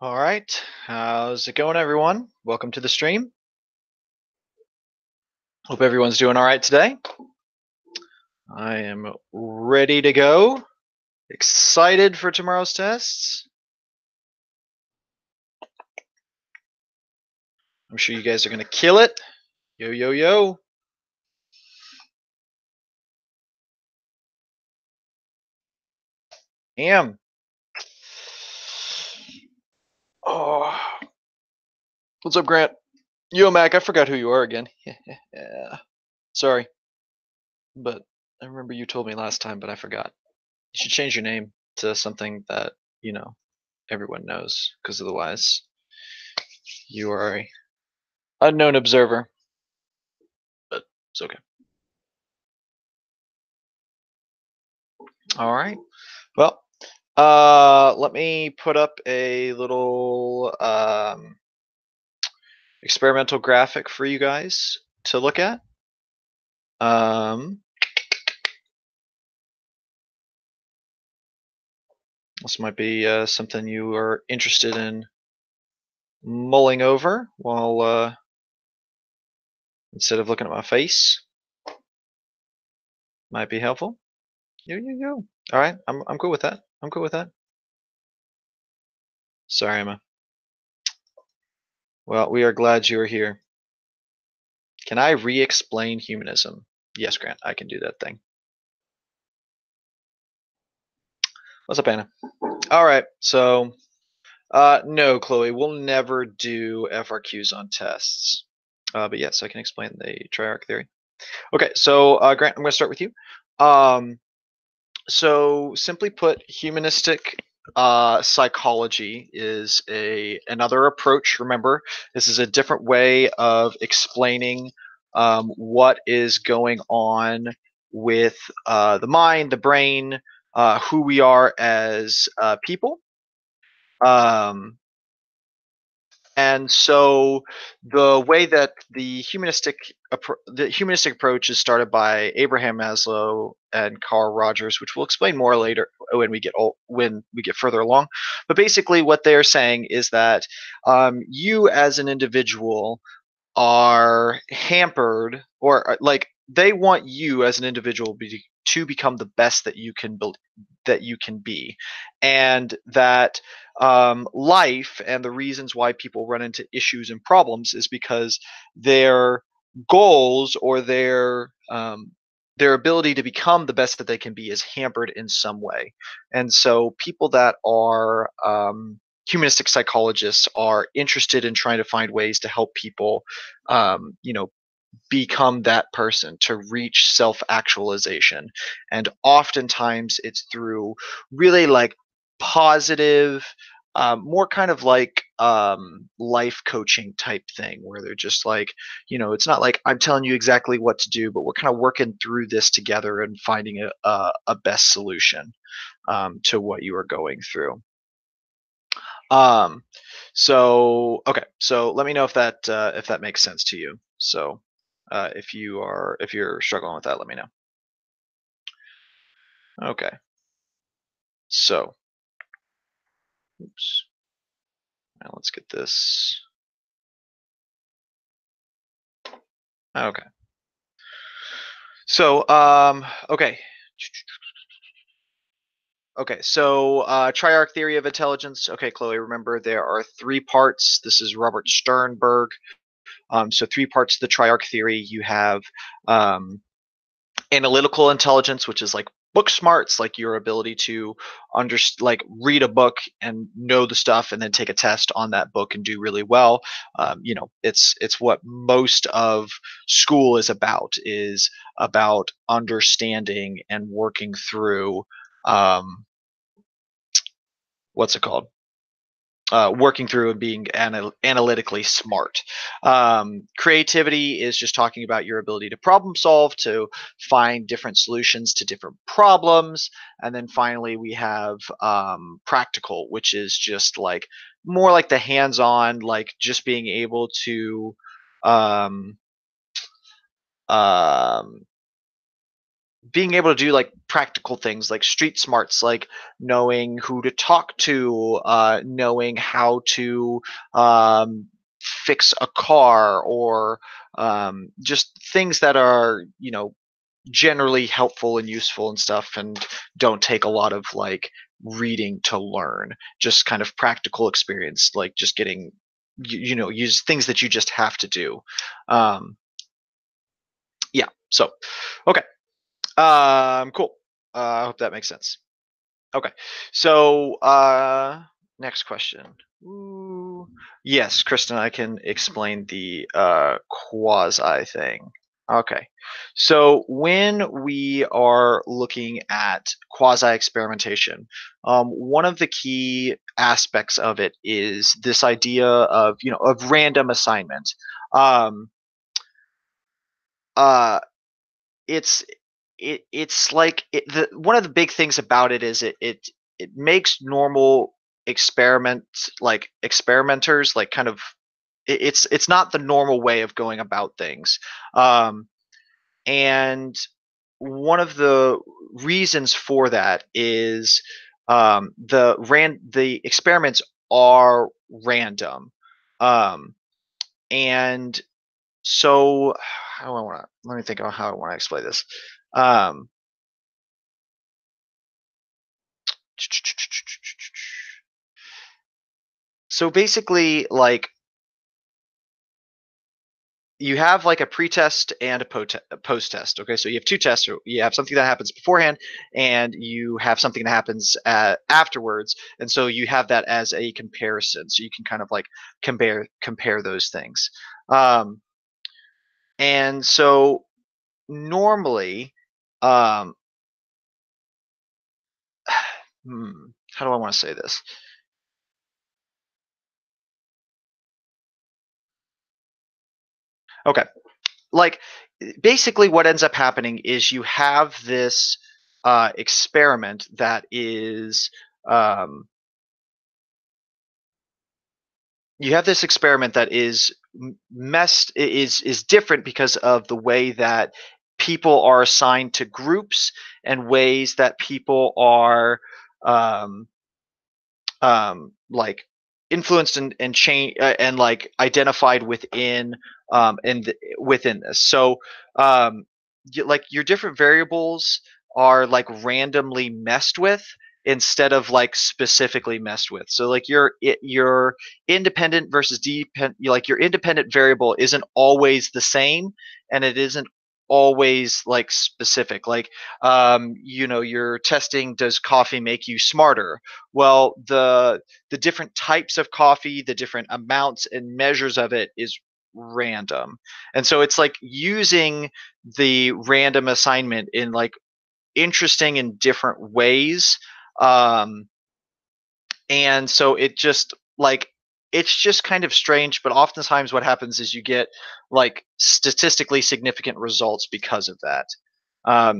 All right, how's it going, everyone? Welcome to the stream. Hope everyone's doing all right today. I am ready to go. Excited for tomorrow's tests. I'm sure you guys are going to kill it. Yo, yo, yo. Am. Oh, what's up, Grant? Yo, Mac, I forgot who you are again. Yeah. Sorry, but I remember you told me last time, but I forgot. You should change your name to something that, you know, everyone knows, because otherwise you are a unknown observer. But it's okay. All right. Well, let me put up a little experimental graphic for you guys to look at. This might be something you are interested in mulling over while instead of looking at my face. Might be helpful. Yo. All right, I'm cool with that. I'm cool with that. Sorry, Emma. Well, we are glad you are here. Can I re-explain humanism? Yes, Grant, I can do that thing. What's up, Anna? All right, so no, Chloe, we'll never do FRQs on tests. But yes, I can explain the triarch theory. Okay, so Grant, I'm going to start with you. So simply put, humanistic psychology is another approach. Remember, this is a different way of explaining what is going on with the mind, the brain, who we are as people. And so the way that the humanistic approach is started by Abraham Maslow and Carl Rogers, which we'll explain more later when we get further along. But basically, what they are saying is that you as an individual are hampered, or like they want you as an individual to become the best that you can be, and that life and the reasons why people run into issues and problems is because their goals or their ability to become the best that they can be is hampered in some way. And so people that are humanistic psychologists are interested in trying to find ways to help people become that person, to reach self-actualization. And oftentimes it's through really like positive, more kind of like life coaching type thing, where they're just like, it's not like I'm telling you exactly what to do, but we're kind of working through this together and finding a best solution to what you are going through. um so okay, so let me know if that makes sense to you. So if you're struggling with that, let me know. Okay, so oops, now let's get this. Okay, so so triarch theory of intelligence. Okay, Chloe, remember there are three parts. This is Robert Sternberg. So three parts of the triarch theory. You have analytical intelligence, which is like book smarts, like your ability to like read a book and know the stuff, and then take a test on that book and do really well. It's what most of school is about understanding and working through. What's it called? Working through and being analytically smart. Creativity is just talking about your ability to problem solve, to find different solutions to different problems. And then finally, we have practical, which is just like more like the hands on, like just being able to um, um, being able to do like practical things like street smarts, like knowing who to talk to, knowing how to um, fix a car, or just things that are, generally helpful and useful and stuff, and don't take a lot of like reading to learn. Just kind of practical experience, like just getting, use things that you just have to do. Um, yeah. So, okay. Cool. I hope that makes sense. Okay. So, next question. Ooh. Yes, Kristen, I can explain the quasi thing. Okay. So, when we are looking at quasi experimentation, one of the key aspects of it is this idea of, of random assignment. Um, uh, it's it's like one of the big things about it is it makes normal experimenters like kind of, it's not the normal way of going about things. And one of the reasons for that is the experiments are random. um, and so how do I want to let me think about how I want to explain this. um, So basically, like, you have like a pre-test and a post-test. Okay, so you have two tests. You have something that happens beforehand, and you have something that happens afterwards. And so you have that as a comparison. So you can kind of like compare those things. Um, and so normally, um, how do I want to say this? Okay, like basically what ends up happening is you have this experiment that is um, you have this experiment that is messed is different because of the way that people are assigned to groups, and ways that people are um, like influenced and change and like identified within within this. So like your different variables are like randomly messed with instead of like specifically messed with. So like your independent versus dependent, like your independent variable isn't always the same, and it isn't always like specific. Like you're testing, does coffee make you smarter? Well, the different types of coffee, the different amounts and measures of it is random. And so it's like using the random assignment in like interesting and different ways. Um, and so it just like it's just kind of strange, but oftentimes what happens is you get like statistically significant results because of that.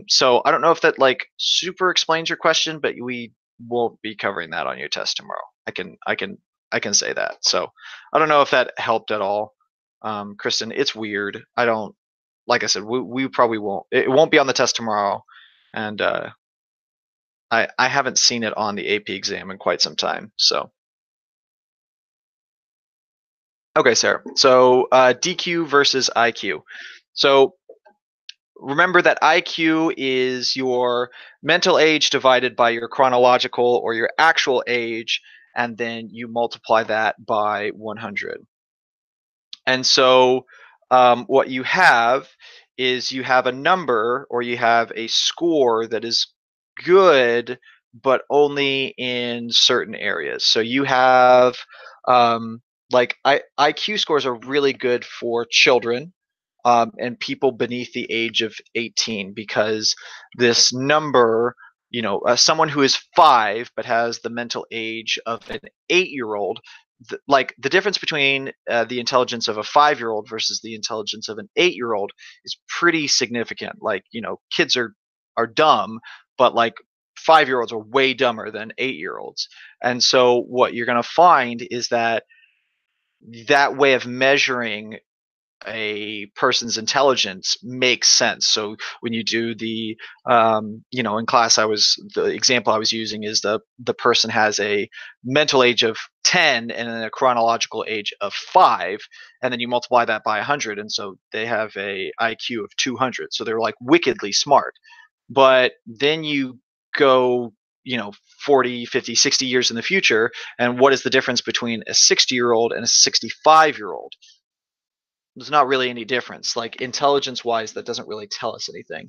So I don't know if that like super explains your question, but we won't be covering that on your test tomorrow. I can say that. So I don't know if that helped at all. Kristen, it's weird. I don't, like I said, we probably won't. It won't be on the test tomorrow, and I haven't seen it on the AP exam in quite some time. So okay, Sarah. So DQ versus IQ. So remember that IQ is your mental age divided by your chronological or your actual age, and then you multiply that by 100. And so what you have is you have a number, or you have a score that is good, but only in certain areas. So you have like IQ scores are really good for children, and people beneath the age of 18, because this number, someone who is 5 but has the mental age of an 8-year-old, like the difference between the intelligence of a 5-year-old versus the intelligence of an 8-year-old is pretty significant. Like, kids are dumb, but like 5-year-olds are way dumber than 8-year-olds. And so what you're going to find is that that way of measuring a person's intelligence makes sense. So when you do the, in class, the example I was using is the person has a mental age of 10 and a chronological age of 5, and then you multiply that by 100, and so they have a IQ of 200. So they're like wickedly smart. But then you go, 40, 50, 60 years in the future, and what is the difference between a 60-year-old and a 65-year-old? There's not really any difference. Like intelligence wise, that doesn't really tell us anything.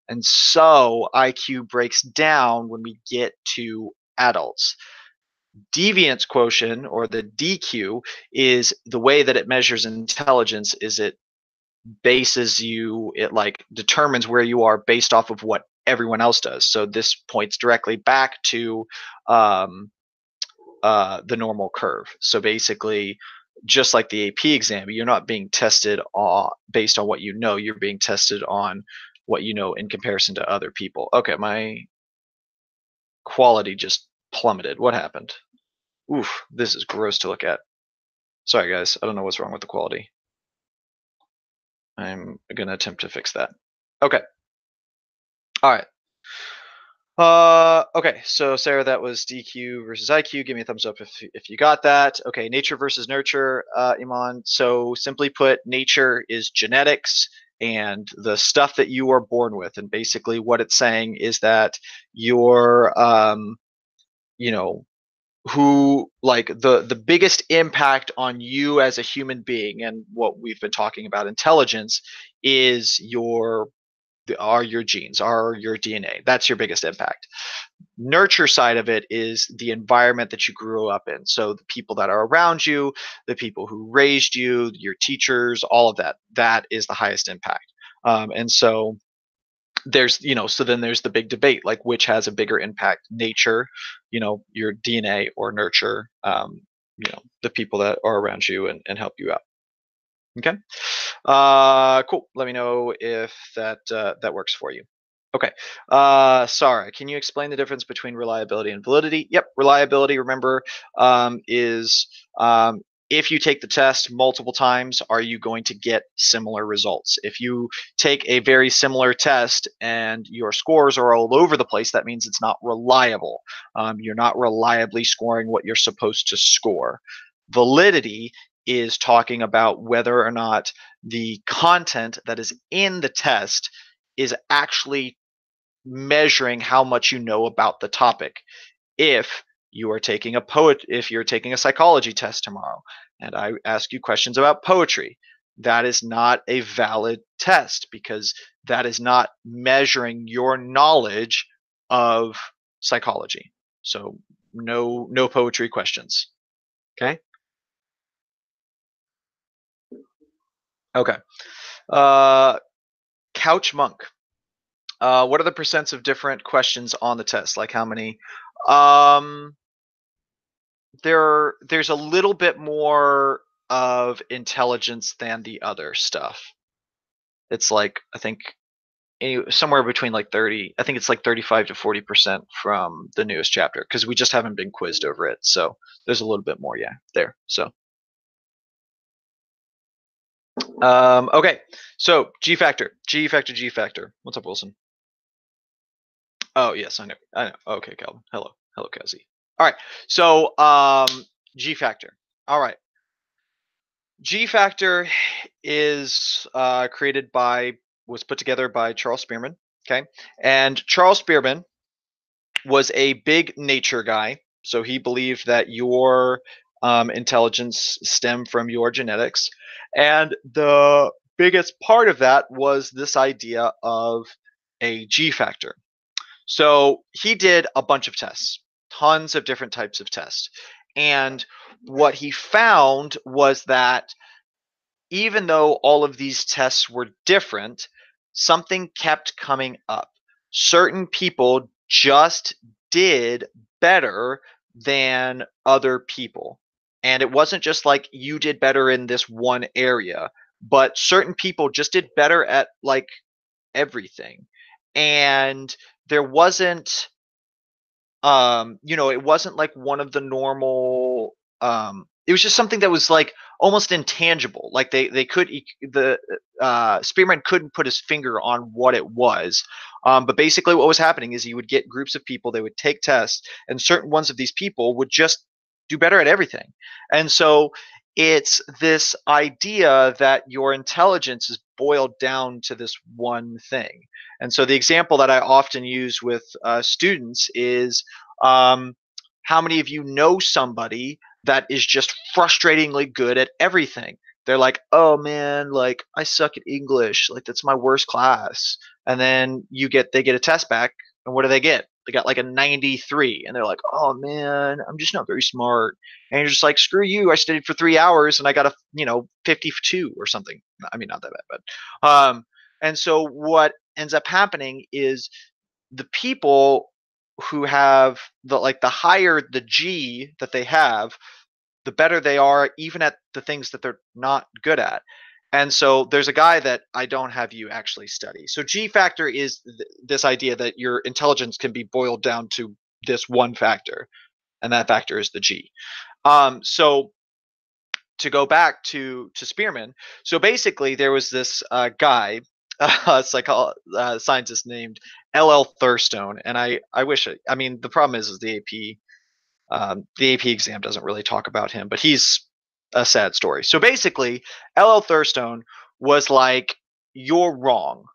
And so IQ breaks down when we get to adults. Deviance quotient, or the DQ, is the way that it measures intelligence. Is it like determines where you are based off of what everyone else does. So this points directly back to um, the normal curve. So basically, just like the AP exam, you're not being tested based on what you know. You're being tested on what you know in comparison to other people. Okay, my quality just plummeted. What happened? Oof, this is gross to look at. Sorry, guys. I don't know what's wrong with the quality. I'm going to attempt to fix that. Okay. All right. Okay, so Sarah, that was DQ versus IQ. Give me a thumbs up if you got that. Okay, nature versus nurture, Iman. So simply put, nature is genetics and the stuff that you are born with, and basically what it's saying is that your, you know, who like the biggest impact on you as a human being, and what we've been talking about intelligence, is are your genes, are your DNA. That's your biggest impact. Nurture side of it is the environment that you grew up in. So the people that are around you, the people who raised you, your teachers, all of that, that is the highest impact. And so so then there's the big debate, like which has a bigger impact, nature, your DNA, or nurture, the people that are around you and help you out. Okay. Cool. Let me know if that works for you. Okay. Sarah, can you explain the difference between reliability and validity? Yep. Reliability, remember, is if you take the test multiple times, are you going to get similar results? If you take a very similar test and your scores are all over the place, that means it's not reliable. You're not reliably scoring what you're supposed to score. Validity is talking about whether or not the content that is in the test is actually measuring how much you know about the topic. If you're taking a psychology test tomorrow and I ask you questions about poetry, that is not a valid test because that is not measuring your knowledge of psychology. So no poetry questions. Okay? Okay. Uh, Couch Monk. What are the percents of different questions on the test? Like how many? Um, there's a little bit more of intelligence than the other stuff. It's like I think somewhere between like 30. I think it's like 35 to 40% from the newest chapter because we just haven't been quizzed over it. So there's a little bit more, yeah, there. So okay, so G factor, G factor, G factor. What's up, Wilson? Oh yes, I know. I know. Okay, Calvin. Hello, Kelsey. All right. So G factor. All right. G factor is was put together by Charles Spearman. Okay, and Charles Spearman was a big nature guy, so he believed that your intelligence stemmed from your genetics, and the biggest part of that was this idea of a G factor. So he did a bunch of tests, tons of different types of tests. And what he found was that even though all of these tests were different, something kept coming up. Certain people just did better than other people. And it wasn't just like you did better in this one area, but certain people just did better at like everything. And there wasn't it wasn't like one of the normal it was just something that was like almost intangible. Like they could the Spearman couldn't put his finger on what it was. But basically, what was happening is you would get groups of people. They would take tests, and certain ones of these people would just do better at everything. And so it's this idea that your intelligence is boiled down to this one thing. And so the example that I often use with students is, um, how many of you know somebody that is just frustratingly good at everything? They're like, oh man, like I suck at English, like that's my worst class. And then they get a test back, and what do they get? They got like a 93, and they're like, oh man, I'm just not very smart. And you're just like, screw you, I studied for 3 hours and I got a 52 or something. I mean, not that bad, but and so what ends up happening is the people who have the higher the G that they have, the better they are even at the things that they're not good at. And so there's a guy that I don't have you actually study. So G factor is this idea that your intelligence can be boiled down to this one factor, and that factor is the G. So to go back to Spearman, so basically there was this guy, scientist named L.L. Thurstone, and I wish I mean the problem is the AP exam doesn't really talk about him, but he's a sad story. So basically, L.L. Thurstone was like, "You're wrong."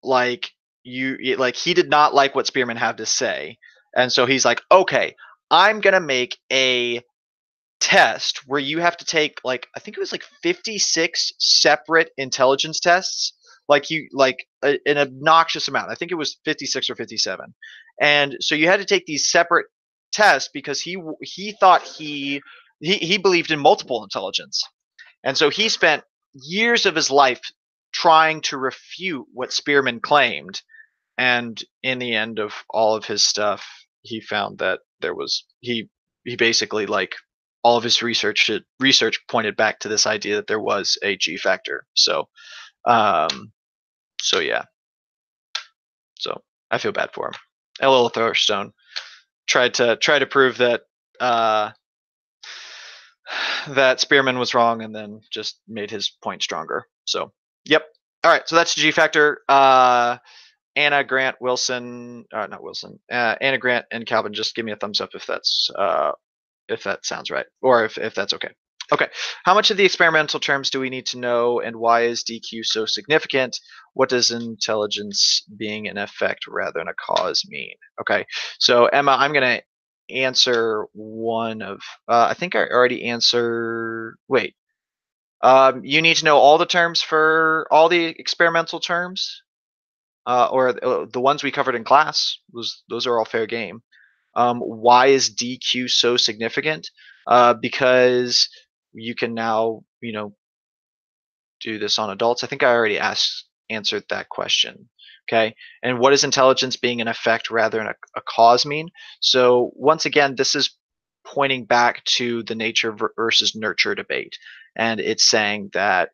Like like he did not like what Spearman had to say, and so he's like, "Okay, I'm gonna make a test where you have to take like I think it was like 56 separate intelligence tests, like an obnoxious amount. I think it was 56 or 57, and so you had to take these separate tests because he thought he believed in multiple intelligence, and so he spent years of his life trying to refute what Spearman claimed, and in the end of all of his stuff, he found that he basically like all of his research pointed back to this idea that there was a G factor. Um, so yeah, so I feel bad for him. L.L. Thurstone tried to prove that uh, that Spearman was wrong, and then just made his point stronger. So yep. All right, so that's G factor. Anna Grant Wilson, not Wilson, Anna Grant and Calvin, just give me a thumbs up if that sounds right, or if that's okay. Okay, how much of the experimental terms do we need to know, and why is DQ so significant? What does intelligence being an effect rather than a cause mean? Okay, so Emma, I'm gonna answer one of. I think I already answered. Wait, you need to know all the terms for all the experimental terms, or the ones we covered in class. Those are all fair game. Why is DQ so significant? Because you can now, do this on adults. I think I already answered that question. Okay. And what does intelligence being an effect rather than a cause mean? So once again, this is pointing back to the nature versus nurture debate. And it's saying that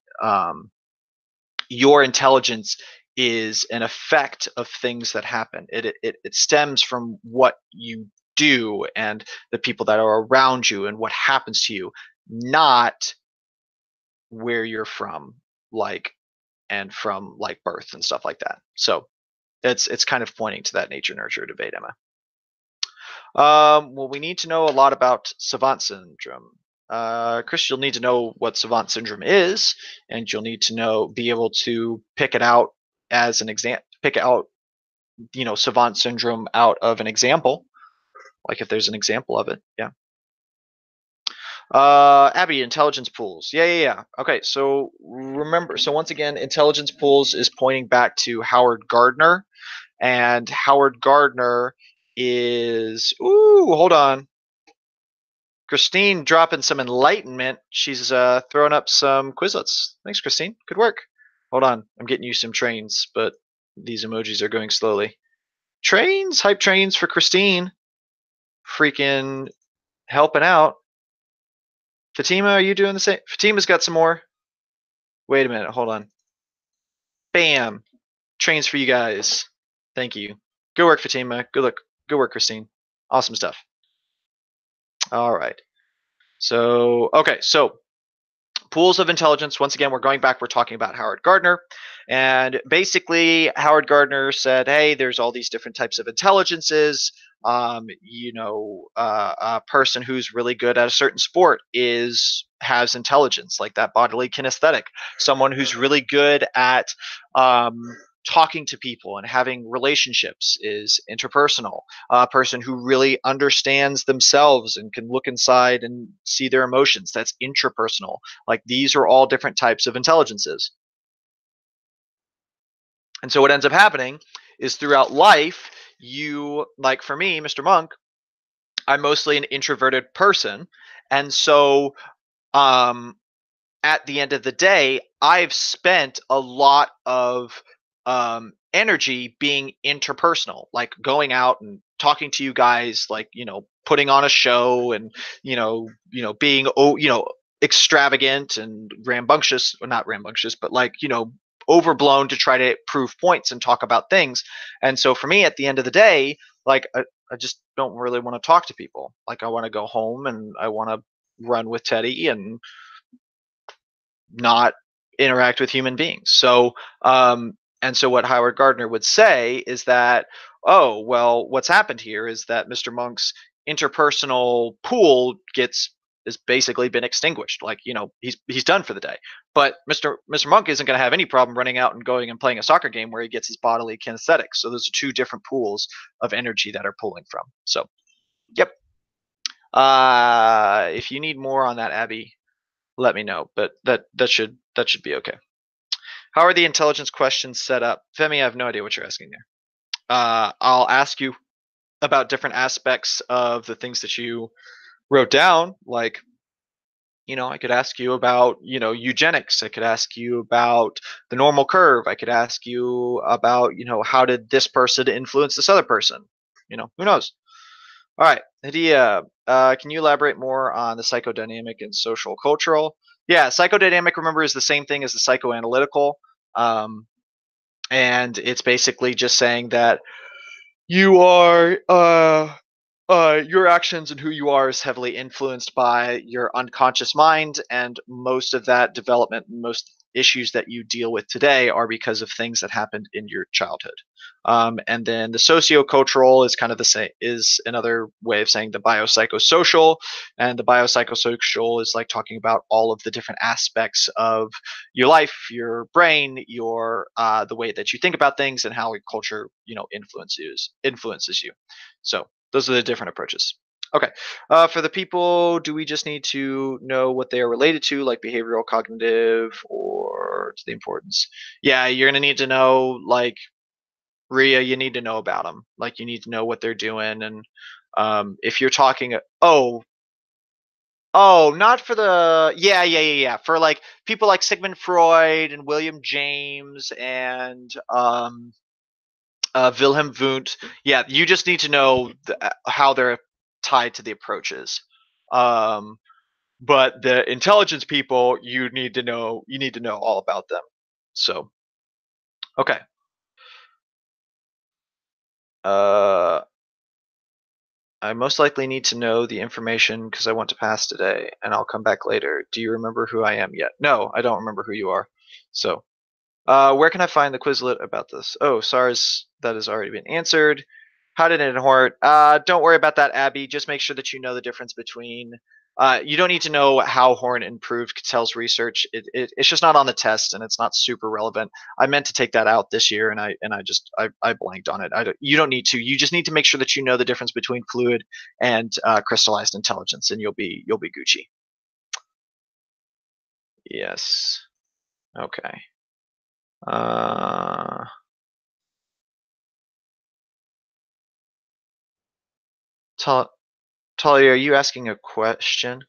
your intelligence is an effect of things that happen. It stems from what you do and the people that are around you and what happens to you, not where you're from, like and from like birth and stuff like that. So it's kind of pointing to that nature nurture debate, Emma. Well, we need to know a lot about savant syndrome. Chris, you'll need to know what savant syndrome is, and you'll need to be able to pick it out as an example, pick out, savant syndrome out of an example, like if there's an example of it. Yeah. Abby, intelligence pools. Yeah. Okay, so remember, so once again, intelligence pools is pointing back to Howard Gardner, and Howard Gardner is. Ooh, hold on. Christine dropping some enlightenment. She's throwing up some Quizlets. Thanks, Christine. Good work. Hold on. I'm getting you some trains, but these emojis are going slowly. Trains? Hype trains for Christine. Freaking helping out. Fatima, are you doing the same? Fatima's got some more. Wait a minute. Hold on. Bam. Trains for you guys. Thank you. Good work, Fatima. Good work, Christine. Awesome stuff. All right. So okay, so pools of intelligence. Once again, we're going back. We're talking about Howard Gardner. And basically, Howard Gardner said, hey, there's all these different types of intelligences. A person who's really good at a certain sport has intelligence, like that bodily kinesthetic. Someone who's really good at um, talking to people and having relationships is interpersonal. A person who really understands themselves and can look inside and see their emotions, that's intrapersonal. Like these are all different types of intelligences. And so what ends up happening is throughout life, like for me, Mr. Monk, I'm mostly an introverted person. And so um, at the end of the day, I've spent a lot of energy being interpersonal, like going out and talking to you guys, like putting on a show and being extravagant and rambunctious, or not rambunctious, but like overblown to try to prove points and talk about things. And so for me, at the end of the day, like I just don't really want to talk to people. Like I want to go home and I want to run with Teddy and not interact with human beings. And so what Howard Gardner would say is that, oh, well, what's happened here is that Mr. Monk's interpersonal pool has basically been extinguished. Like, he's done for the day. But Mr. Monk isn't going to have any problem running out and going and playing a soccer game where he gets his bodily kinesthetics. So those are two different pools of energy that are pulling from. So, yep. If you need more on that, Abby, let me know. But that should be okay. How are the intelligence questions set up? Femi, I have no idea what you're asking there. I'll ask you about different aspects of the things that you wrote down. Like, I could ask you about, eugenics. I could ask you about the normal curve. I could ask you about, how did this person influence this other person? Who knows? All right, Hadia, can you elaborate more on the psychodynamic and social cultural? Yeah, psychodynamic, remember, is the same thing as the psychoanalytical. Um, and it's basically just saying that you are your actions and who you are is heavily influenced by your unconscious mind, and most of that development, most issues that you deal with today are because of things that happened in your childhood. And then the sociocultural is kind of the same, is another way of saying the biopsychosocial, and the biopsychosocial is like talking about all of the different aspects of your life, your brain, your the way that you think about things, and how culture influences you. So those are the different approaches. Okay. For the people, do we just need to know what they are related to, like behavioral, cognitive, or to the importance? Yeah, you're going to need to know, like, Rhea, you need to know about them. Like, you need to know what they're doing. And if you're talking, not for yeah. For like people like Sigmund Freud and William James and Wilhelm Wundt. Yeah, you just need to know how they're tied to the approaches. Um, but the intelligence people, you need to know. You need to know all about them. So, okay. Uh, I most likely need to know the information because I want to pass today, and I'll come back later. Do you remember who I am yet? No, I don't remember who you are. So, where can I find the Quizlet about this? Oh, SARS, that has already been answered. How did it inherit? Don't worry about that, Abby. Just make sure that you know the difference between. You don't need to know how Horn improved Cattell's research. It's just not on the test, and it's not super relevant. I meant to take that out this year, and I blanked on it. You don't need to. You just need to make sure that you know the difference between fluid and crystallized intelligence, and you'll be Gucci. Yes. Okay. Uh, Tully, are you asking a question?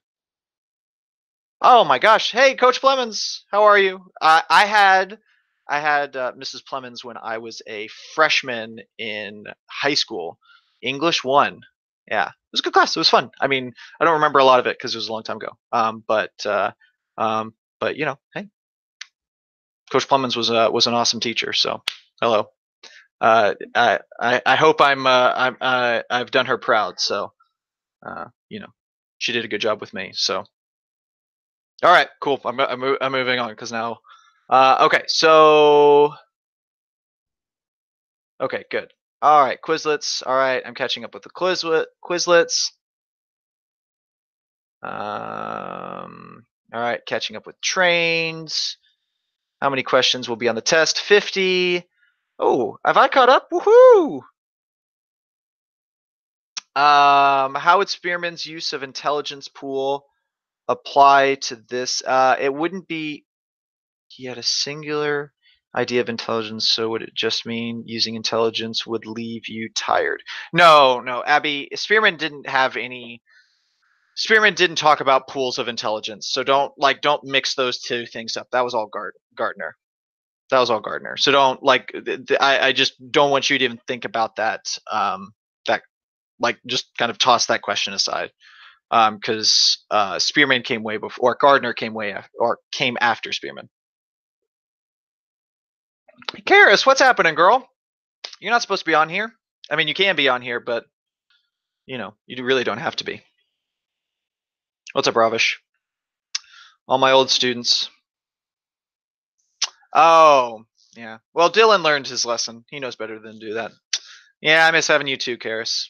Oh my gosh! Hey, Coach Plemons, how are you? I had Mrs. Plemons when I was a freshman in high school. English one. Yeah, it was a good class. It was fun. I mean, I don't remember a lot of it because it was a long time ago. But hey, Coach Plemons was an awesome teacher. So hello. I hope I've done her proud. So. She did a good job with me. So, all right, cool. I'm moving on because now, okay. So, okay, good. All right, Quizlets. All right, I'm catching up with the Quizlets. All right, catching up with trains. How many questions will be on the test? 50. Oh, have I caught up? Woohoo! How would Spearman's use of intelligence pool apply to this? It wouldn't be. He had a singular idea of intelligence, so would it just mean using intelligence would leave you tired? No, no, Abby. Spearman didn't talk about pools of intelligence, so don't mix those two things up. That was all Gardner. That was all Gardner. So don't I just don't want you to even think about that. That just kind of toss that question aside. Because Spearman came way before, or Gardner came after Spearman. Karis, what's happening, girl? You're not supposed to be on here. I mean, you can be on here, but you really don't have to be. What's up, Ravish? All my old students. Oh, yeah. Well, Dylan learned his lesson. He knows better than to do that. Yeah, I miss having you too, Karis.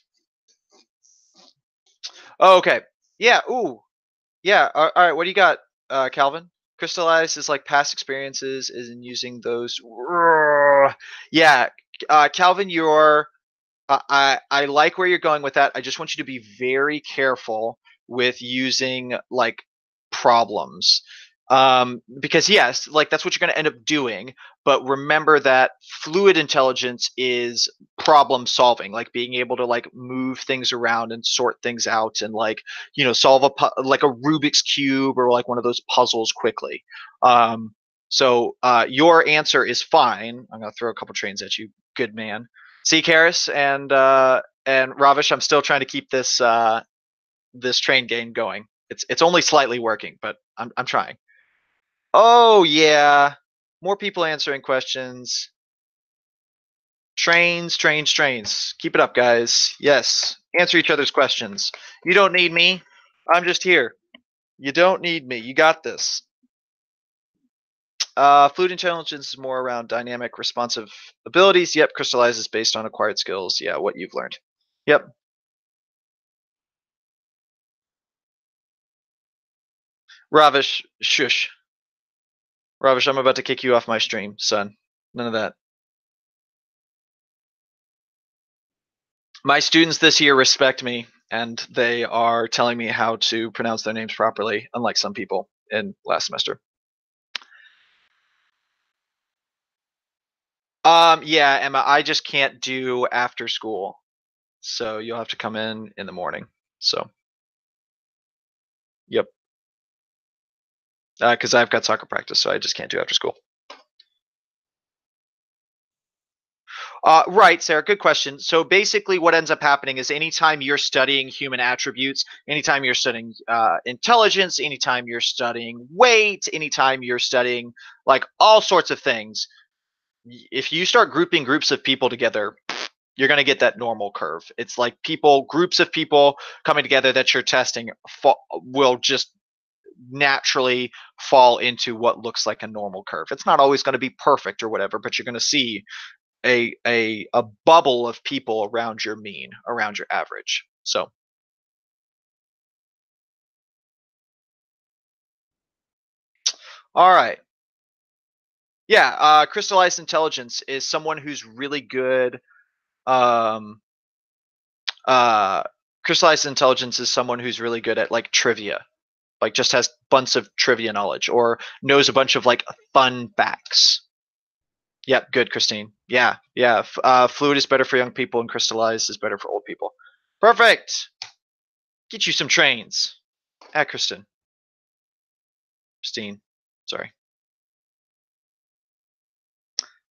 Oh, okay. Yeah. Ooh. Yeah. All right. What do you got, Calvin? Crystallize is like past experiences, is in using those. Yeah, Calvin, you're I like where you're going with that. I just want you to be very careful with using like problems. Because yes, like that's what you're going to end up doing. But remember that fluid intelligence is problem solving, like being able to like move things around and sort things out and like solve like a Rubik's cube or like one of those puzzles quickly. So your answer is fine. I'm going to throw a couple trains at you, good man. See, Karis and Ravish, I'm still trying to keep this train game going. It's only slightly working, but I'm trying. Oh yeah, more people answering questions. Trains, trains, trains. Keep it up, guys. Yes, answer each other's questions. You don't need me. I'm just here. You don't need me. You got this. Fluid intelligence is more around dynamic, responsive abilities. Yep, crystallize is based on acquired skills. Yeah, what you've learned. Yep. Ravish, shush. Ravish, I'm about to kick you off my stream, son. None of that. My students this year respect me, and they are telling me how to pronounce their names properly, unlike some people in last semester. Yeah, Emma, I just can't do after school, so you'll have to come in the morning. So, yep, because I've got soccer practice, so I just can't do after school. Right, Sarah, good question. So basically, what ends up happening is anytime you're studying human attributes, anytime you're studying intelligence, anytime you're studying weight, anytime you're studying like all sorts of things, if you start grouping groups of people together, you're going to get that normal curve. It's like groups of people coming together that you're testing will just naturally fall into what looks like a normal curve. It's not always going to be perfect or whatever, but you're going to see a bubble of people around your mean, around your average. So, all right. Yeah, crystallized intelligence is someone who's really good. Um, uh, crystallized intelligence is someone who's really good at like trivia, like just has bunch of trivia knowledge or knows a bunch of like fun facts. Yep, good, Christine. Yeah, yeah. Fluid is better for young people, and crystallized is better for old people. Perfect. Get you some trains. At Christine. Sorry.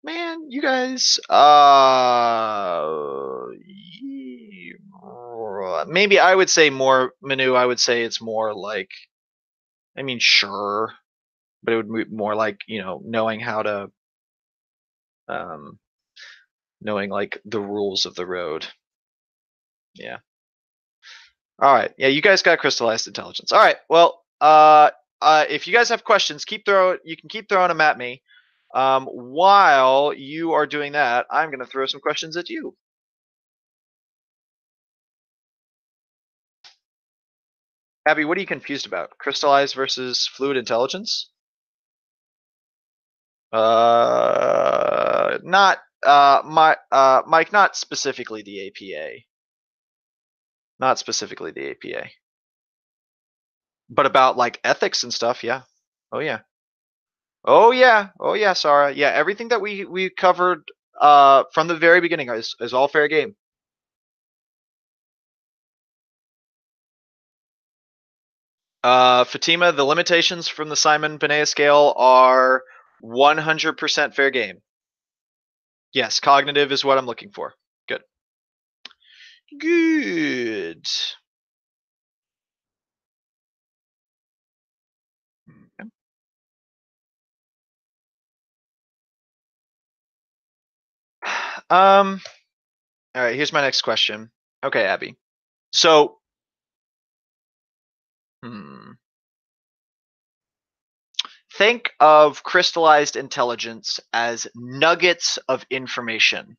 Man, you guys. Maybe I would say more Manu. I would say it's more like. I mean, sure, but it would be more like knowing how to, um, knowing like the rules of the road. Yeah. All right. Yeah, you guys got crystallized intelligence. All right. Well, if you guys have questions, you can keep throwing them at me. While you are doing that, I'm going to throw some questions at you. Abby, what are you confused about? Crystallized versus fluid intelligence? Not Mike, not specifically the APA. Not specifically the APA. But about like ethics and stuff, yeah. Oh yeah. Oh yeah. Oh yeah, Sarah. Yeah, everything that we covered from the very beginning is all fair game. Fatima, the limitations from the Simon Binet scale are 100% fair game. Yes, cognitive is what I'm looking for. Good. Good. Okay. Um, all right, here's my next question. Okay, Abby. So, hmm, think of crystallized intelligence as nuggets of information,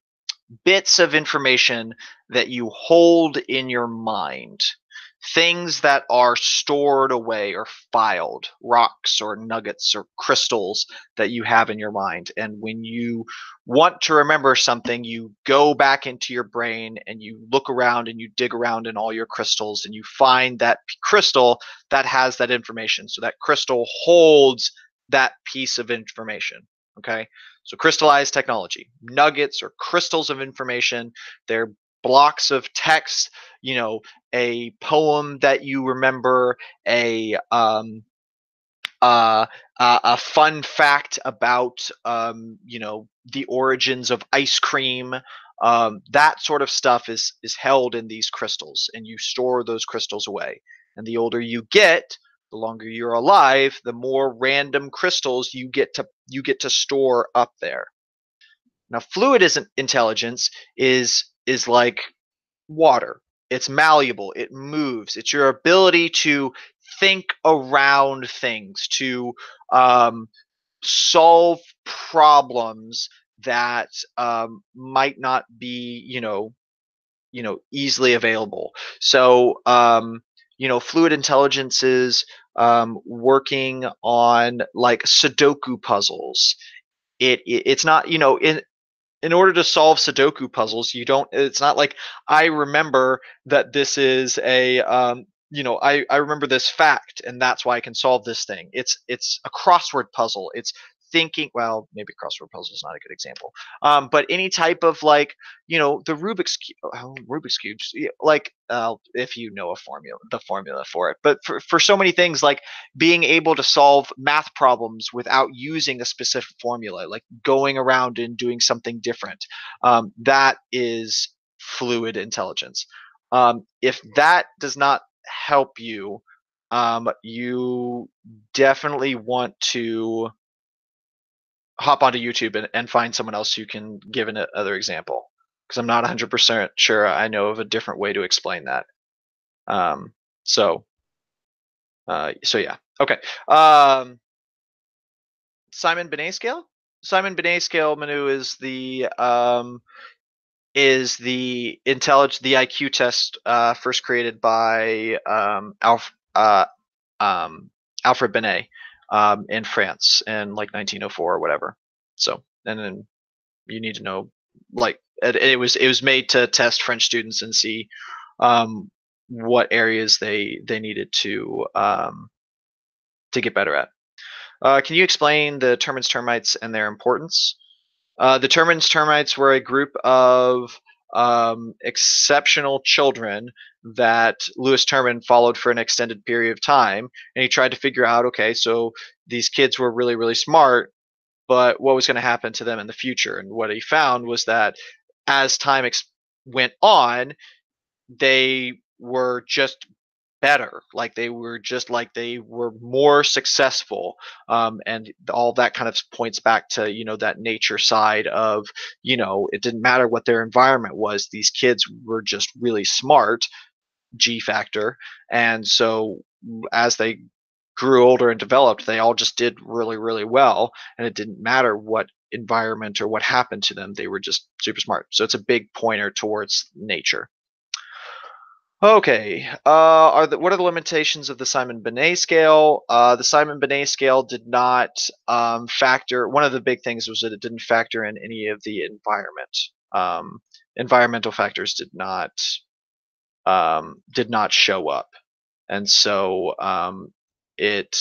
bits of information that you hold in your mind, things that are stored away or filed, rocks or nuggets or crystals that you have in your mind. And when you want to remember something, you go back into your brain and you look around and you dig around in all your crystals and you find that crystal that has that information. So that crystal holds that piece of information. Okay. So crystallized technology, nuggets or crystals of information. They're blocks of text, a poem that you remember, a fun fact about, the origins of ice cream. That sort of stuff is held in these crystals, and you store those crystals away. And the older you get, the longer you're alive, the more random crystals you get to store up there. Now, fluid isn't intelligence is like water. It's malleable, it moves. It's your ability to think around things, to um, solve problems that might not be, easily available. So, fluid intelligence is working on like Sudoku puzzles. It's not, in order to solve Sudoku puzzles, you don't. It's not like I remember that this is I remember this fact, and that's why I can solve this thing. It's a crossword puzzle. It's thinking. Well, maybe crossword puzzle is not a good example. But any type of like, the Rubik's cubes, like if you know the formula for it. But for so many things, like being able to solve math problems without using a specific formula, like going around and doing something different. That is fluid intelligence. If that does not help you, you definitely want to hop onto YouTube and find someone else who can give another example, because I'm not 100% sure I know of a different way to explain that. Um, so, so yeah. Okay. Simon Binet scale. Simon Binet scale, Manu, the IQ test first created by Alfred Binet in France in like 1904 or whatever. So, and then you need to know, like, it was made to test French students and see what areas they needed to get better at. Can you explain the Termins termites and their importance? The Termins termites were a group of exceptional children that Lewis Terman followed for an extended period of time, and he tried to figure out, okay, so these kids were really, really smart, but what was going to happen to them in the future? And what he found was that as time went on, they were just better, they were more successful, and all that kind of points back to that nature side of, it didn't matter what their environment was, these kids were just really smart. G factor, and so as they grew older and developed, they all just did really, really well, and it didn't matter what environment or what happened to them. They were just super smart. So it's a big pointer towards nature. Okay. What are the limitations of the Simon Binet scale? The Simon Binet scale did not factor. One of the big things was that it didn't factor in any of the environment. Environmental factors did not show up, and so it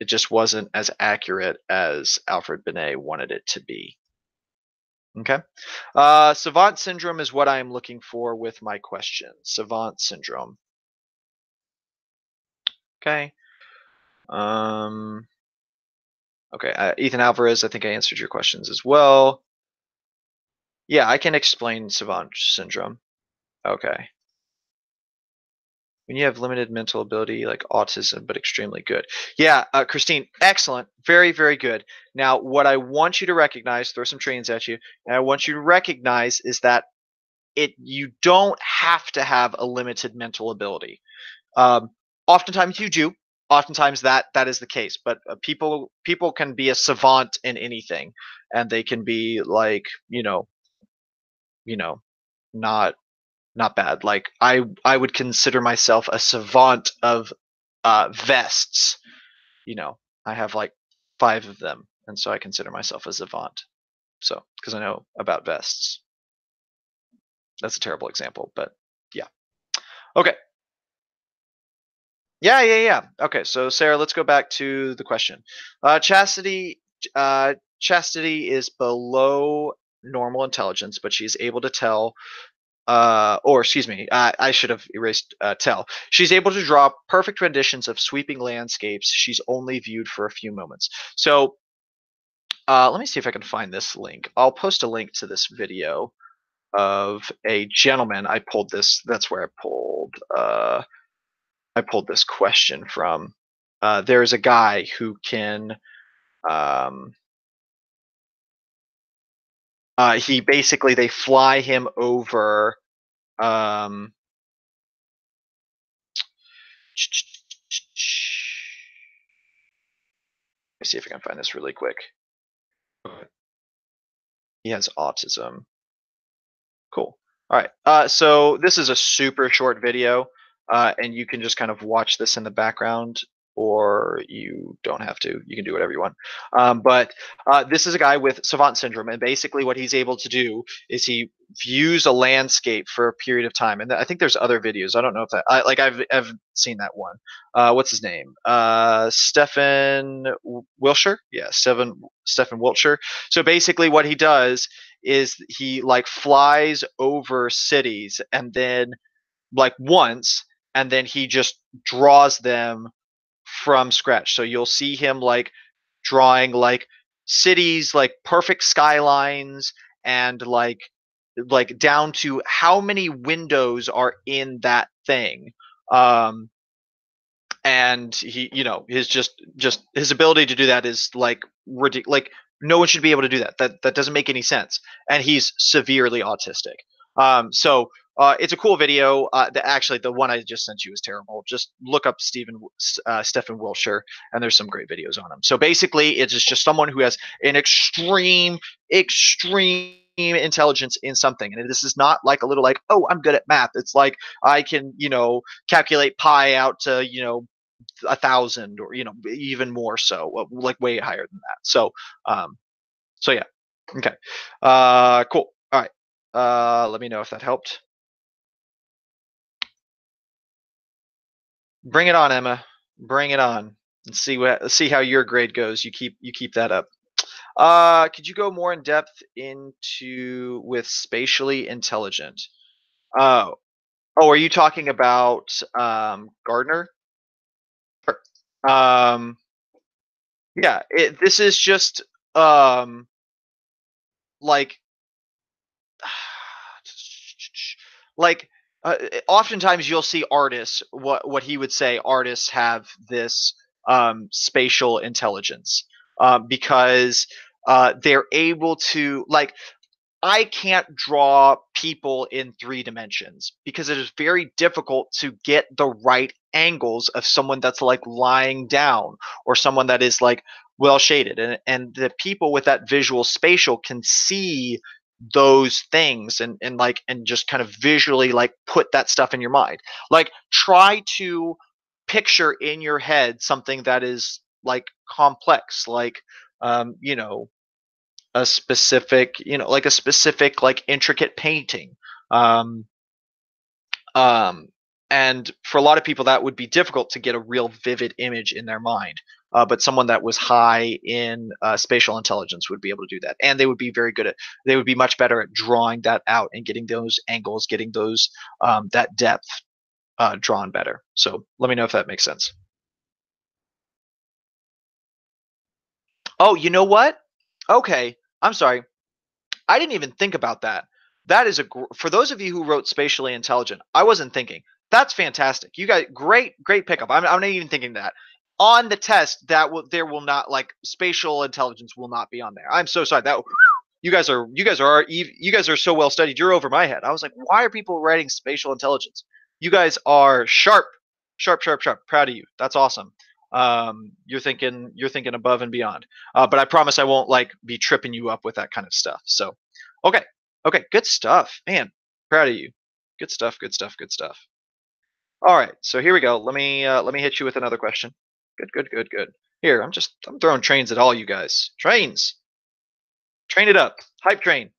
it just wasn't as accurate as Alfred Binet wanted it to be. Okay. Savant syndrome is what I am looking for with my question. Savant syndrome. Okay. Um, okay. Ethan Alvarez, I think I answered your questions as well. Yeah, I can explain savant syndrome. Okay. When you have limited mental ability like autism but extremely good. Yeah, Christine, excellent. Very, very good. Now, what I want you to recognize, throw some trains at you, and I want you to recognize is that you don't have to have a limited mental ability. Um, Oftentimes you do. Oftentimes that is the case, but people can be a savant in anything, and they can be like you know not not bad. Like I would consider myself a savant of vests. You know, I have like 5 of them, and so I consider myself a savant. So because I know about vests. That's a terrible example, but yeah. Okay. Yeah, yeah, yeah. Okay, so Sarah, let's go back to the question. Chastity is below normal intelligence, but she's able to tell. Or excuse me, I should have erased tell. She's able to draw perfect renditions of sweeping landscapes. She's only viewed for a few moments. So let me see if I can find this link. I'll post a link to this video of a gentleman. I pulled this. That's where I pulled this question from. There's a guy who can. Um, he basically they fly him over. Um, let me see if I can find this really quick. He has autism. Cool. All right. So this is a super short video, and you can just kind of watch this in the background, or you don't have to. You can do whatever you want. But this is a guy with savant syndrome, and basically what he's able to do is he views a landscape for a period of time. And I think there's other videos. I don't know if I've seen that one. What's his name? Stefan Wilshire. Yeah, Stefan Wilshire. So basically, what he does is he like flies over cities and then like once and then he just draws them from scratch. So you'll see him like drawing like cities, like perfect skylines, and like down to how many windows are in that thing. um and he, his just his ability to do that is like ridiculous. Like no one should be able to do that. That doesn't make any sense. And he's severely autistic. So it's a cool video. Actually, the one I just sent you is terrible. Just look up Stefan Wilshire, and there's some great videos on him. So basically, it's just someone who has an extreme intelligence in something, and this is not like a little like, oh, I'm good at math. It's like I can calculate pi out to 1,000 or even more, so like way higher than that. So yeah. Okay. Cool. All right. Let me know if that helped. Bring it on, Emma. Bring it on. And see how your grade goes. You keep that up. Could you go more in depth into with spatially intelligent? Oh, are you talking about Gardner? Um, yeah, this is just like like oftentimes you'll see artists, what he would say artists have this spatial intelligence, because they're able to, like, I can't draw people in 3 dimensions because it is very difficult to get the right angles of someone that's like lying down or someone that is like well shaded, and the people with that visual spatial can see those things and like and just kind of visually like put that stuff in your mind. Like try to picture in your head something that is like complex, like you know, a specific, you know, like a specific, like intricate painting. Um, um, and for a lot of people, that would be difficult to get a real vivid image in their mind. But someone that was high in spatial intelligence would be able to do that, and they would be very good at. They would be much better at drawing that out and getting those angles, getting those that depth drawn better. So let me know if that makes sense. Oh, you know what? Okay, I'm sorry. I didn't even think about that. That is for those of you who wrote spatially intelligent. I wasn't thinking. That's fantastic. You got great pickup. I'm not even thinking that. On the test, there will not like spatial intelligence will not be on there. I'm so sorry. That you guys are so well studied. You're over my head. I was like, why are people writing spatial intelligence? You guys are sharp, sharp, sharp, sharp. Proud of you. That's awesome. You're thinking above and beyond. But I promise I won't like be tripping you up with that kind of stuff. So, okay, okay, good stuff, man. Proud of you. Good stuff. Good stuff. Good stuff. All right, so here we go. Let me hit you with another question. Good, good, good, good. Here, I'm throwing trains at all you guys. Trains, train it up. Hype train.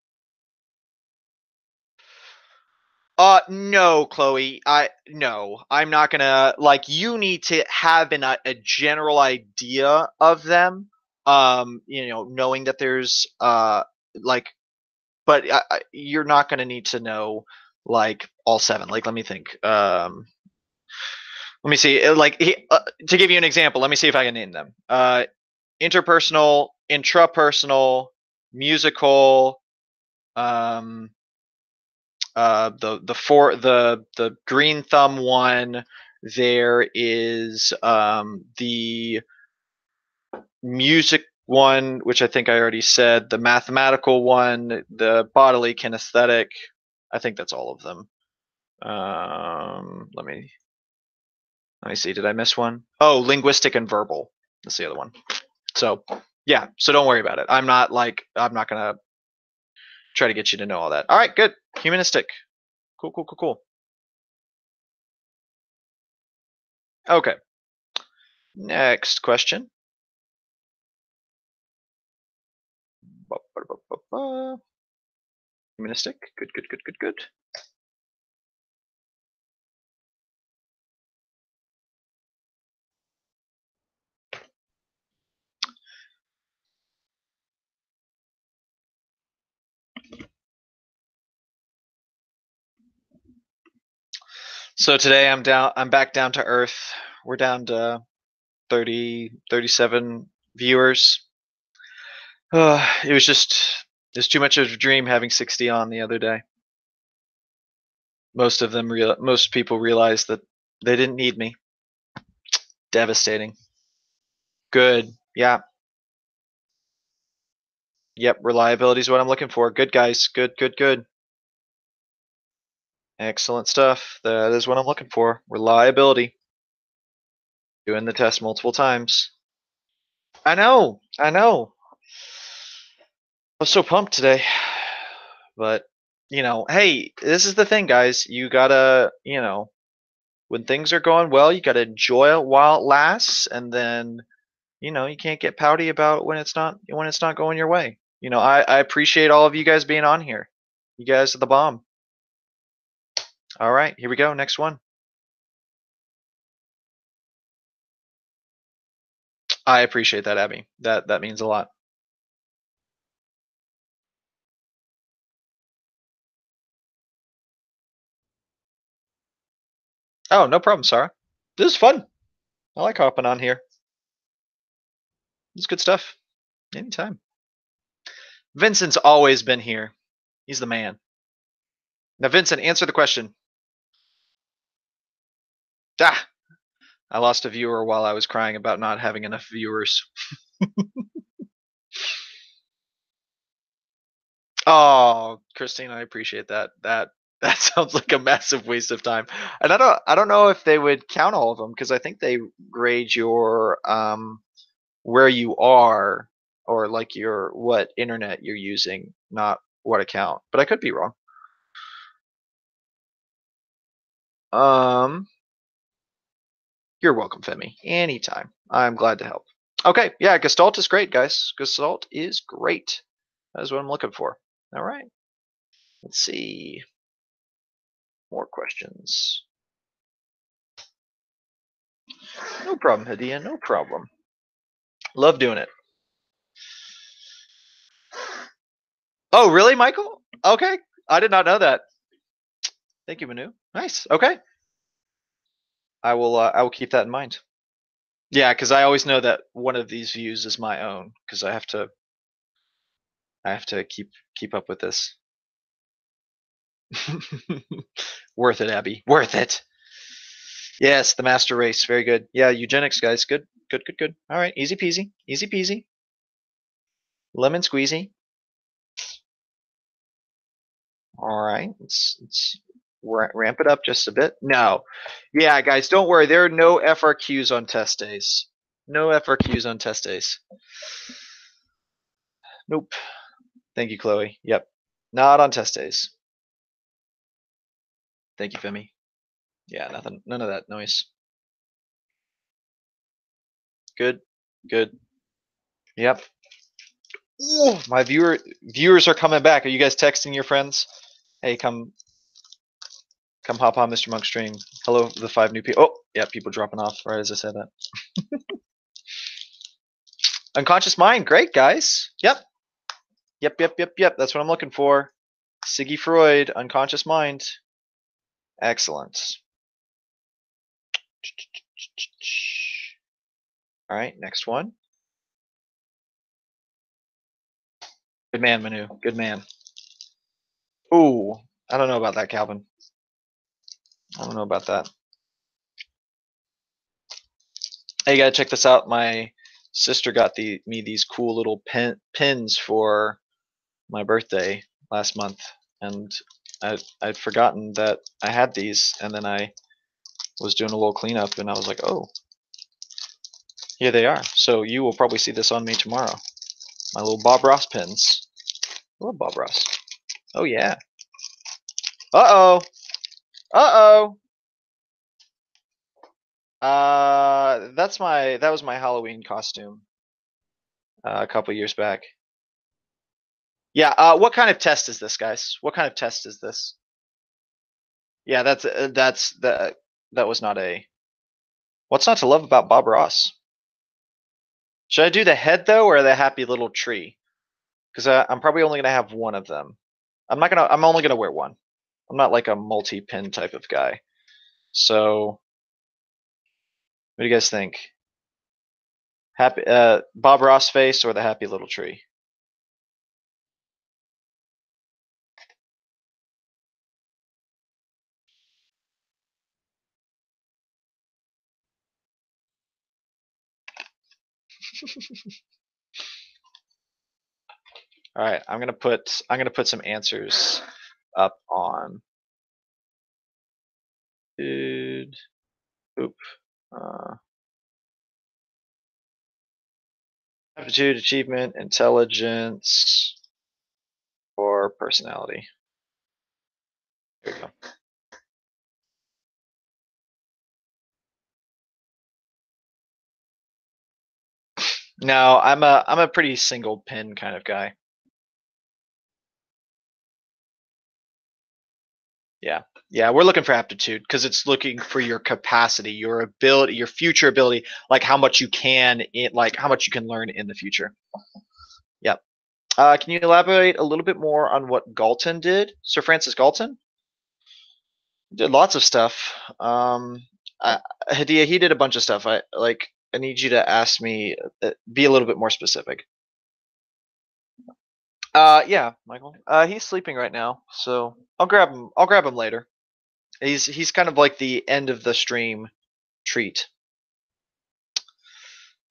No, Chloe. No, I'm not gonna like. You need to have a general idea of them. You know, knowing that there's like, but you're not gonna need to know like all seven. Like, let me think. Let me see. To give you an example, let me see if I can name them. Interpersonal, intrapersonal, musical. Um, the green thumb one. There is the music one, which I think I already said. The mathematical one, the bodily kinesthetic. I think that's all of them. Let me see. Did I miss one? Oh, linguistic and verbal. That's the other one. So yeah. So don't worry about it. I'm not gonna try to get you to know all that. All right. Good. Humanistic. Cool. Cool. Cool. Cool. Okay. Next question. Humanistic. Good, good, good, good, good. So today I'm back down to earth. We're down to 37 viewers. It was too much of a dream having 60 on the other day. Most people realized that they didn't need me. Devastating. Good. Yeah. Yep. Reliability is what I'm looking for. Good guys. Good, good, good. Excellent stuff. That is what I'm looking for. Reliability. Doing the test multiple times. I know. I know. I was so pumped today. But, you know, hey, this is the thing, guys. You gotta, you know, when things are going well, you gotta enjoy it while it lasts, and then, you know, you can't get pouty about when it's not going your way. You know, I appreciate all of you guys being on here. You guys are the bomb. All right, here we go. Next one. I appreciate that, Abby. That means a lot. Oh, no problem, Sarah. This is fun. I like hopping on here. It's good stuff. Anytime. Vincent's always been here. He's the man. Now, Vincent, answer the question. Ah, I lost a viewer while I was crying about not having enough viewers. Oh, Christine, I appreciate that. That sounds like a massive waste of time. And I don't know if they would count all of them because I think they grade your where you are or like your what internet you're using, not what account. But I could be wrong. Um, you're welcome, Femi. Anytime. I'm glad to help. Okay, yeah, Gestalt is great, guys. Gestalt is great. That is what I'm looking for. All right. Let's see. More questions. No problem, Hadia. No problem. Love doing it. Oh, really, Michael? Okay. I did not know that. Thank you, Manu. Nice. Okay. I will keep that in mind. Yeah, because I always know that one of these views is my own because I have to keep up with this. Worth it, Abby. Worth it. Yes, the master race. Very good. Yeah, eugenics, guys. Good. Good, good, good. All right. Easy peasy. Easy peasy. Lemon squeezy. All right. Let's ramp it up just a bit. No. Yeah, guys, don't worry. There are no FRQs on test days. No FRQs on test days. Nope. Thank you, Chloe. Yep. Not on test days. Thank you, Femi. Yeah, nothing. None of that noise. Good. Good. Yep. Ooh, my viewers are coming back. Are you guys texting your friends? Hey, come hop on Mr. Monk's stream. Hello, the 5 new people. Oh, yeah, people dropping off right as I said that. Unconscious mind, great guys. Yep. Yep. That's what I'm looking for. Siggy Freud, unconscious mind. Excellent. All right, next one. Good man, Manu. Good man. Ooh, I don't know about that, Calvin. I don't know about that. Hey, you gotta check this out. My sister got me these cool little pins for my birthday last month, and I'd forgotten that I had these, and then I was doing a little cleanup, and I was like, oh, here they are. So you will probably see this on me tomorrow. My little Bob Ross pins. I love Bob Ross. Oh yeah. Uh-oh. Uh-oh. That was my Halloween costume a couple years back. Yeah, what kind of test is this, guys? What kind of test is this? Yeah, that was not a. What's not to love about Bob Ross? Should I do the head though, or the happy little tree? Because I'm probably only gonna have one of them. I'm only gonna wear one. I'm not like a multi-pin type of guy. So, what do you guys think? Happy Bob Ross face or the happy little tree? All right, I'm gonna put some answers up on. Dude, oop. Aptitude, achievement, intelligence, or personality. There we go. No, I'm a pretty single pin kind of guy. Yeah. Yeah, we're looking for aptitude because it's looking for your capacity, your ability, your future ability, like how much you can like how much you can learn in the future. Yep. Can you elaborate a little bit more on what Galton did? Sir Francis Galton did lots of stuff. Hadia, he did a bunch of stuff. I need you to ask me, be a little bit more specific. Yeah, Michael. He's sleeping right now, so I'll grab him. I'll grab him later. He's kind of like the end of the stream treat.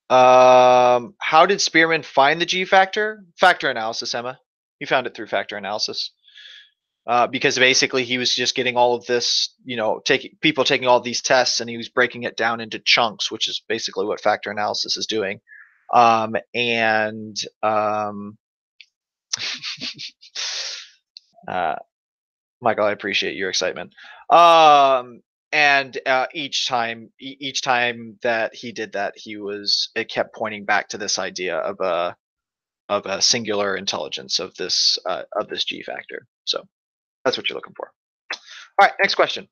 How did Spearman find the G factor? Factor analysis, Emma. He found it through factor analysis. Because basically he was just getting all of this, people taking all these tests, and he was breaking it down into chunks, which is basically what factor analysis is doing. And Michael, I appreciate your excitement. And each time that he did that, it kept pointing back to this idea of a singular intelligence of this G factor. So that's what you're looking for. All right, next question.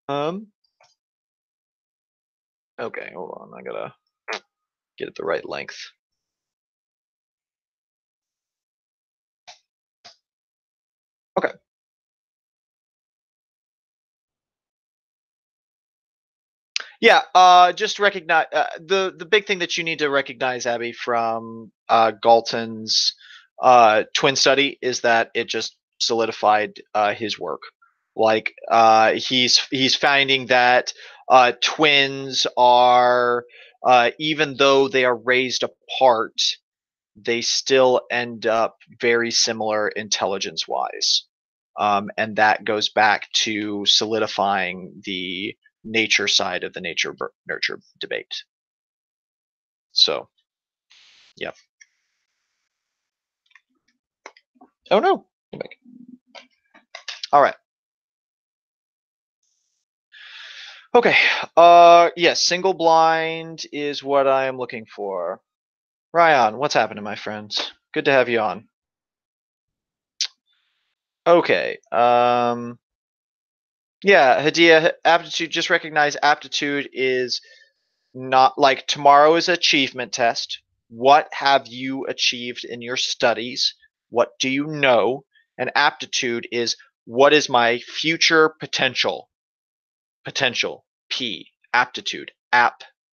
Okay, hold on. I gotta get it the right length. Okay. Yeah, just recognize the big thing that you need to recognize, Abby, from Galton's twin study is that it just solidified his work. Like he's finding that twins are even though they are raised apart, they still end up very similar intelligence wise. And that goes back to solidifying the nature side of the nature nurture debate. So, yeah. Oh no. All right. Okay. Yes, single blind is what I am looking for. Ryan, what's happening, my friends? Good to have you on. Okay. Yeah, Hadia, aptitude, just recognize aptitude is not like tomorrow is achievement test. What have you achieved in your studies? What do you know? And aptitude is what is my future potential? Potential, P. Aptitude,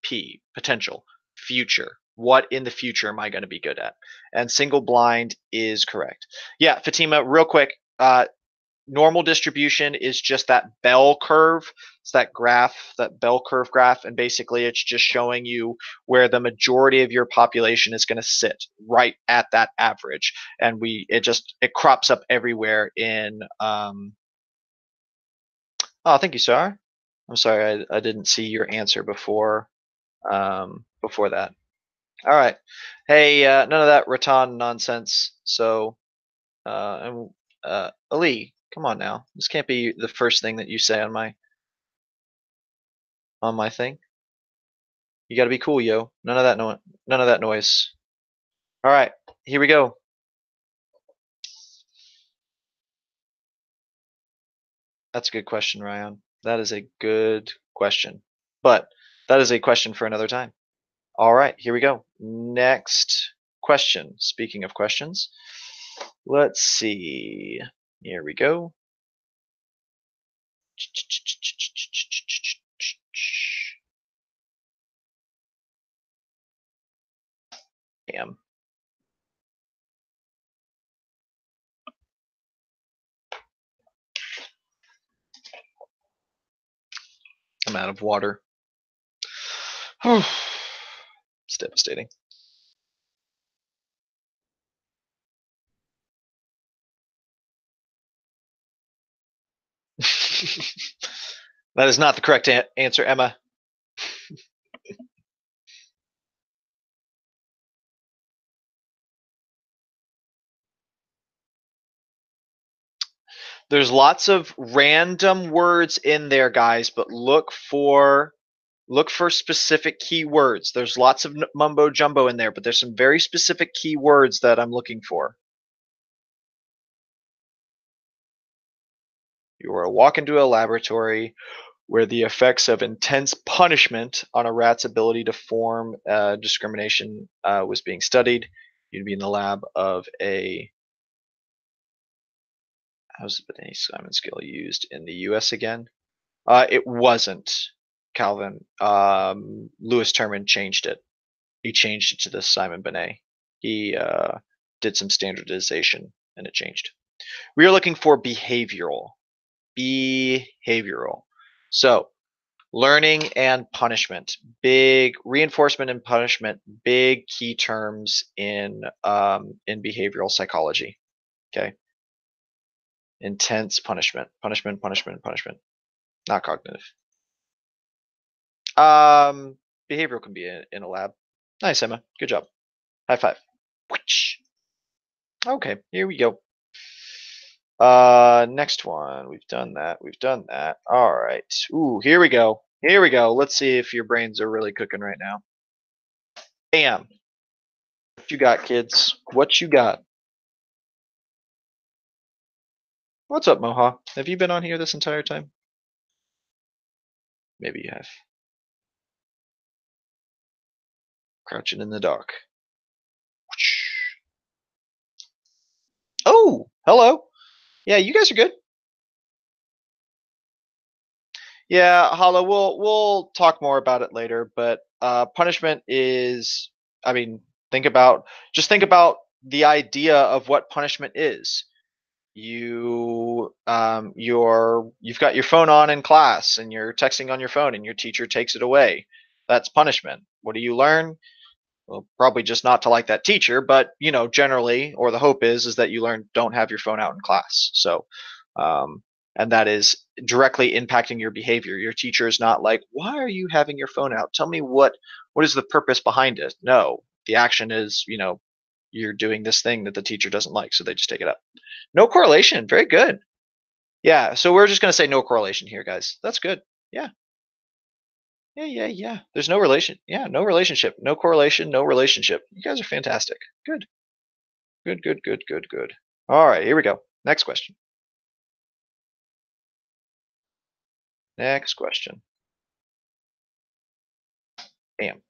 P. Potential, future. What in the future am I going to be good at? And single blind is correct. Yeah, Fatima, real quick. Normal distribution is just that bell curve. It's that graph, that bell curve graph, and basically it's just showing you where the majority of your population is going to sit right at that average. And it crops up everywhere in oh, thank you, sir. I'm sorry, I didn't see your answer before that. All right. Hey, none of that Ratan nonsense. So Ali, come on now. This can't be the first thing that you say on my thing. You got to be cool, yo. None of that noise. All right, here we go. That's a good question, Ryan. That is a good question. But that is a question for another time. All right, here we go. Next question. Speaking of questions, let's see. Here we go. Damn. I'm out of water. It's devastating. That is not the correct answer, Emma. There's lots of random words in there, guys, but look for specific keywords. There's lots of mumbo jumbo in there, but there's some very specific keywords that I'm looking for. You are walk into a laboratory where the effects of intense punishment on a rat's ability to form discrimination was being studied. You'd be in the lab of how's the Binet Simon scale used in the U.S. again? It wasn't, Calvin. Louis Terman changed it. He changed it to the Simon Binet. He did some standardization and it changed. We are looking for behavioral. So Learning and punishment. Big reinforcement and punishment. Big key terms in behavioral psychology. Okay. Intense punishment. Punishment, punishment, punishment. Not cognitive. Um, Behavioral can be in a lab. Nice, Emma. Good job. High five. Okay, here we go. Next one. We've done that. We've done that. All right. Ooh, here we go. Here we go. Let's see if your brains are really cooking right now. Bam. What you got, kids? What you got? What's up, Moha? Have you been on here this entire time? Maybe you have. Crouching in the dark. Oh, hello. Yeah, you guys are good. Yeah, Hollow, we'll talk more about it later, but punishment is, I mean, think about the idea of what punishment is. You've got your phone on in class and you're texting on your phone and your teacher takes it away. That's punishment. What do you learn? Well, probably just not to like that teacher, but generally, or the hope is that you learn don't have your phone out in class. So, um, and that is directly impacting your behavior. Your teacher is not like, why are you having your phone out? Tell me what is the purpose behind it? No, the action is, you're doing this thing that the teacher doesn't like, so they just take it up. No correlation. Very good. Yeah. So we're just gonna say no correlation here, guys. That's good. Yeah. Yeah, yeah, yeah. There's no relation. Yeah, no relationship, no correlation, no relationship. You guys are fantastic. Good. Good, good, good, good, good. All right, here we go. Next question. Next question. Bam.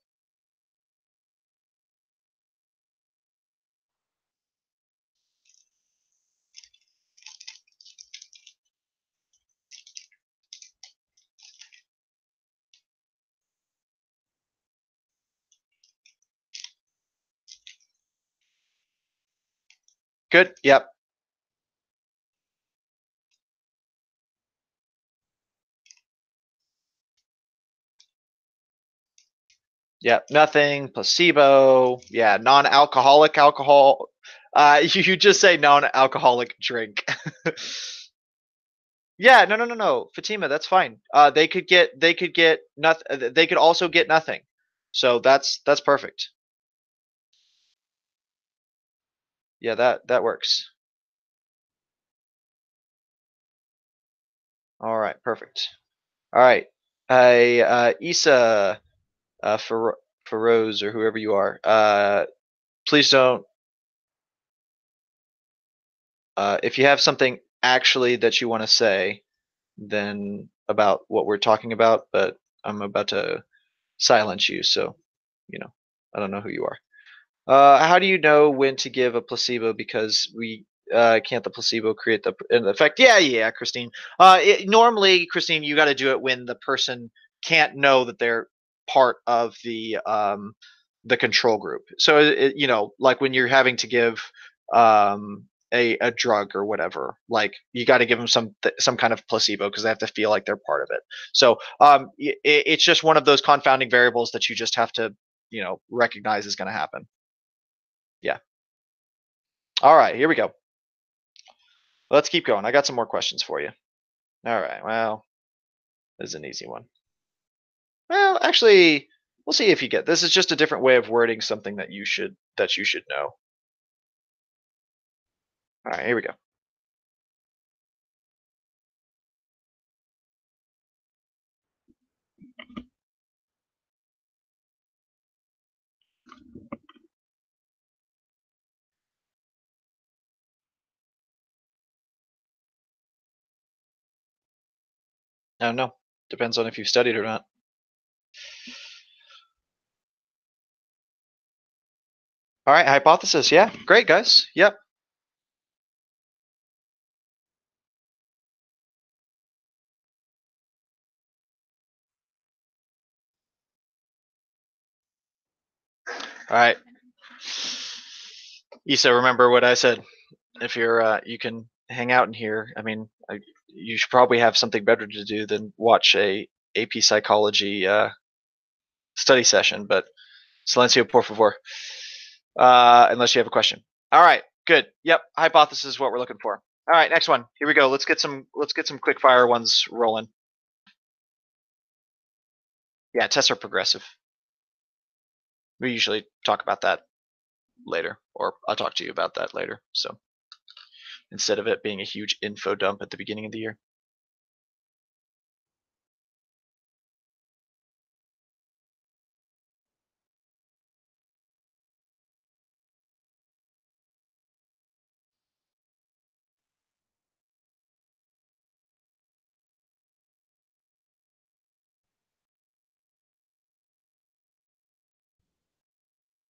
Good. Yep. Yep. Nothing. Placebo. Yeah. Non-alcoholic alcohol. You just say non-alcoholic drink. Yeah. No. No. No. No. Fatima. That's fine. They could get nothing. They could also get nothing. So that's perfect. Yeah. That works. All right. Perfect. All right. Hey, Issa, Feroz, or whoever you are, please don't. If you have something actually that you want to say, then about what we're talking about, but I'm about to silence you, so I don't know who you are. How do you know when to give a placebo? Because we can't the placebo create the effect? Yeah, yeah, Christine. Normally, Christine, you got to do it when the person can't know that they're part of the control group. So like when you're having to give a drug or whatever, like you got to give them some kind of placebo because they have to feel like they're part of it. So it's just one of those confounding variables that you just have to recognize is going to happen. Yeah. All right, here we go. Let's keep going. I got some more questions for you. All right. Well, this is an easy one. Well, actually, we'll see if you get. This is just a different way of wording something that you should know. All right, here we go. No, no. Depends on if you've studied or not. All right, hypothesis. Yeah, great, guys. Yep. All right. Issa, remember what I said. If you can hang out in here. I mean, you should probably have something better to do than watch a AP Psychology study session, but silencio por favor. Unless you have a question. All right, good. Yep, hypothesis is what we're looking for. All right, next one. Here we go. Let's get some quick fire ones rolling. Yeah, tests are progressive. We usually talk about that later, or I'll talk to you about that later. So instead of it being a huge info dump at the beginning of the year.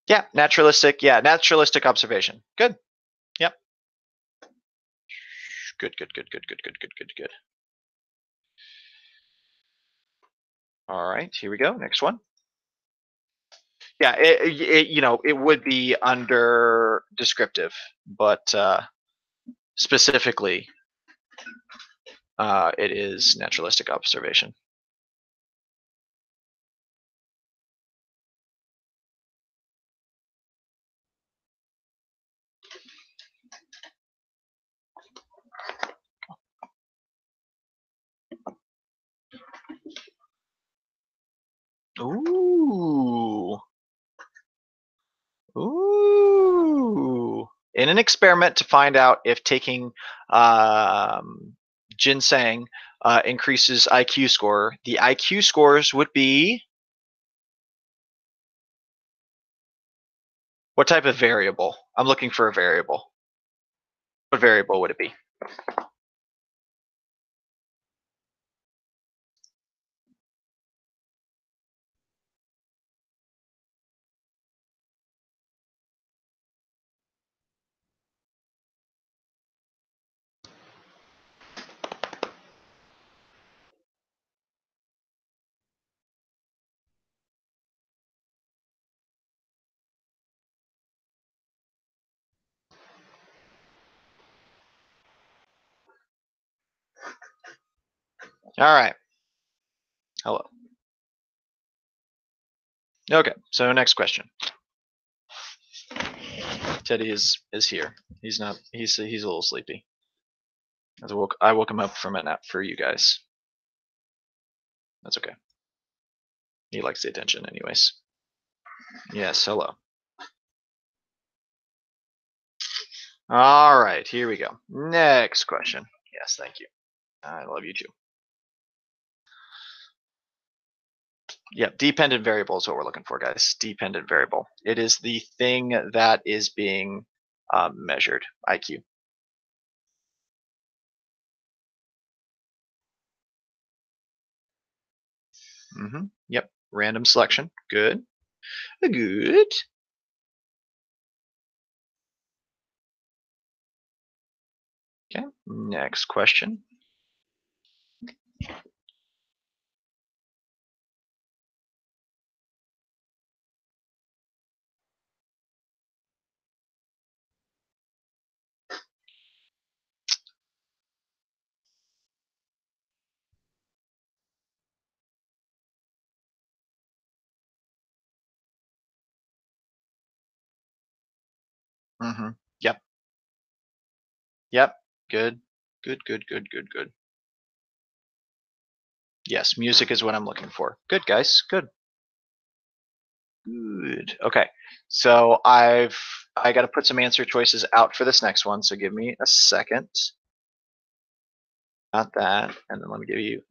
Yeah, naturalistic. Yeah, naturalistic observation. Good. Yep. Good. Good. All right, here we go. Next one. Yeah, it would be under descriptive, but specifically, it is naturalistic observation. Ooh. Ooh. In an experiment to find out if taking ginseng increases IQ score, the IQ scores would be what type of variable? I'm looking for a variable. What variable would it be? All right. Hello. Okay. So next question. Teddy is here. He's not. He's a little sleepy. I woke him up from a nap for you guys. That's okay. He likes the attention, anyways. Yes. Hello. All right. Here we go. Next question. Yes. Thank you. I love you too. Yep, dependent variable is what we're looking for, guys. Dependent variable. It is the thing that is being measured. IQ. Yep. Random selection. Good. Good. Okay. Next question. Yep. Yep. Good. Good. Yes, music is what I'm looking for. Good, guys. Good. Good. Okay. So I got to put some answer choices out for this next one. So give me a second. Not that, and then let me give you.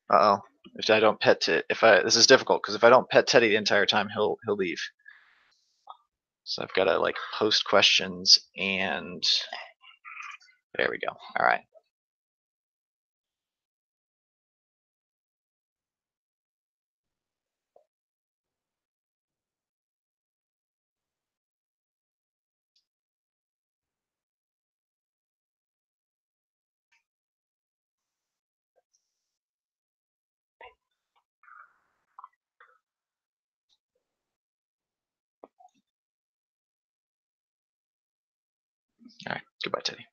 Uh oh. If I don't pet this is difficult because if I don't pet Teddy the entire time, he'll leave. So I've got to like post questions and there we go. All right. All right. Goodbye, Teddy.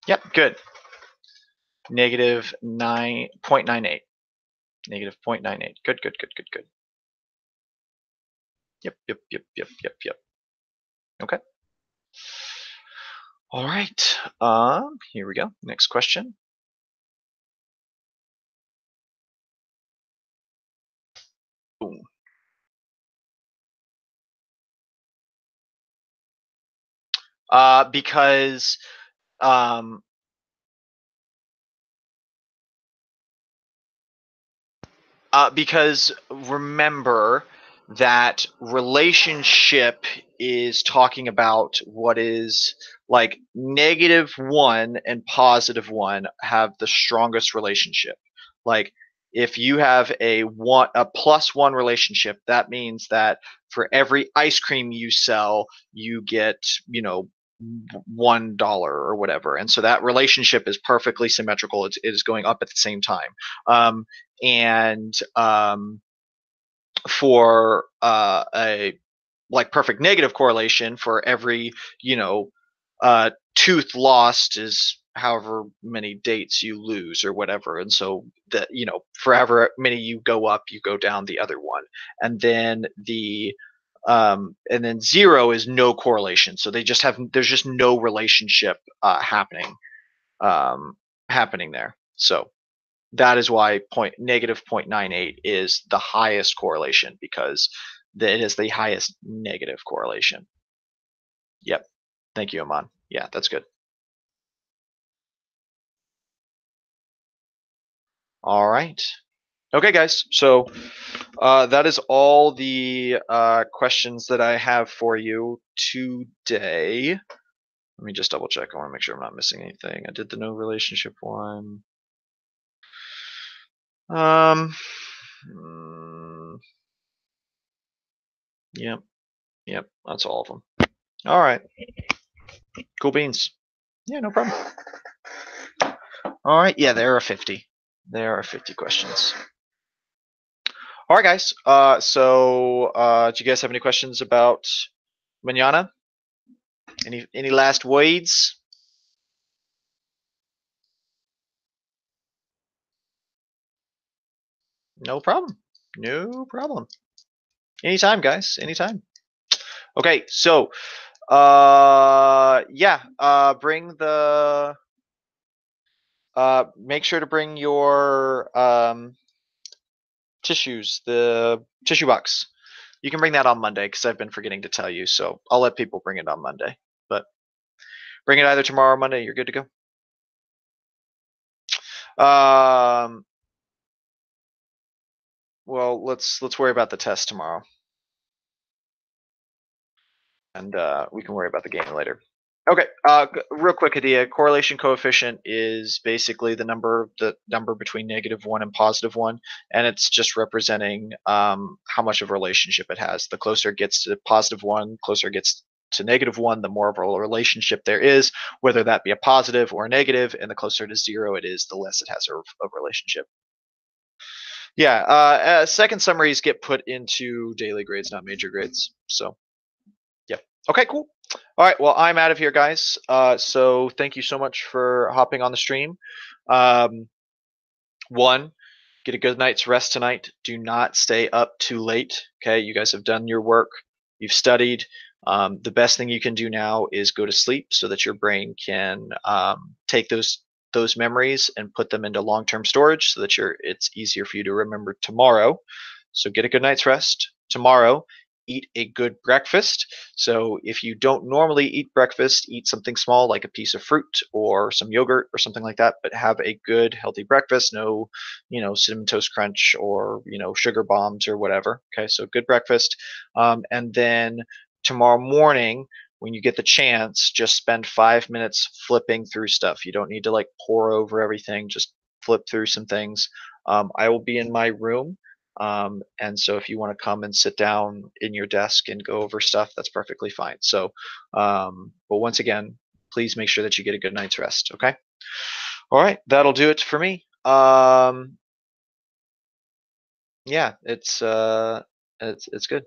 Yep, good. Negative 9.98. Negative 0.98. Good, good, good, good, good. Yep, yep, yep, yep, yep, yep. Okay. All right. Here we go. Next question. Boom. Because um, because remember that relationship is talking about what is like -1 and +1 have the strongest relationship. Like if you have a +1 relationship, that means that for every ice cream you sell, you get, $1 or whatever. And so that relationship is perfectly symmetrical. It is going up at the same time. And for a like perfect negative correlation, for every tooth lost is however many dates you lose or whatever. And so that, for however many you go up, you go down the other one. And then zero is no correlation, so there's just no relationship um, happening there. So that is why negative 0.98 is the highest correlation, because it is the highest negative correlation. Yep. Thank you, Aman. Yeah, that's good. All right. Okay, guys. So that is all the questions that I have for you today. Let me just double check. I want to make sure I'm not missing anything. I did the no relationship one. Um. Yep. Yep. That's all of them. All right. Cool beans. Yeah, no problem. All right. Yeah, there are 50. There are 50 questions. All right, guys. Do you guys have any questions about manana? Any last words? No problem. No problem. Anytime, guys. Anytime. Okay, so yeah, bring the make sure to bring your tissues, the tissue box. You can bring that on Monday because I've been forgetting to tell you, so I'll let people bring it on Monday. But bring it either tomorrow or Monday. You're good to go. Well, let's worry about the test tomorrow, and we can worry about the game later. Okay. Real quick idea. Correlation coefficient is basically the number between -1 and +1, and it's just representing how much of a relationship it has. The closer it gets to +1, closer it gets to -1, the more of a relationship there is, whether that be a positive or a negative, and the closer to 0 it is, the less it has of relationship. Yeah. Second summaries get put into daily grades, not major grades. So, yeah. Okay, cool. All right. Well, I'm out of here, guys. So thank you so much for hopping on the stream. Um, one, get a good night's rest tonight. Do not stay up too late. Okay. You guys have done your work. You've studied. The best thing you can do now is go to sleep so that your brain can take those memories and put them into long-term storage so that it's easier for you to remember tomorrow. So get a good night's rest tomorrow. Eat a good breakfast. So if you don't normally eat breakfast, eat something small like a piece of fruit or some yogurt or something like that, but have a good healthy breakfast. No, cinnamon toast crunch or, sugar bombs or whatever. Okay, so good breakfast. And then tomorrow morning, when you get the chance, just spend 5 minutes flipping through stuff. You don't need to like pour over everything, just flip through some things. I will be in my room. And so if you want to come and sit down in your desk and go over stuff, that's perfectly fine. So, but once again, please make sure that you get a good night's rest. Okay. All right. That'll do it for me. Yeah, it's good.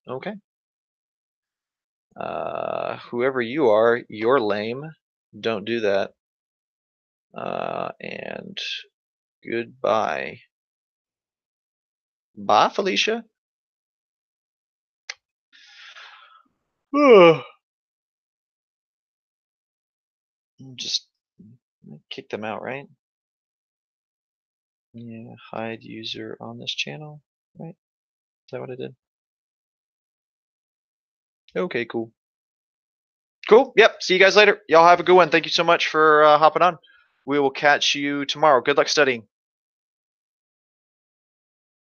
Okay. Whoever you are, you're lame. Don't do that. And goodbye. Bye, Felicia. Just kick them out, right? Yeah, hide user on this channel, right? Is that what I did? Okay, cool. Cool. Yep. See you guys later. Y'all have a good one. Thank you so much for hopping on. We will catch you tomorrow. Good luck studying.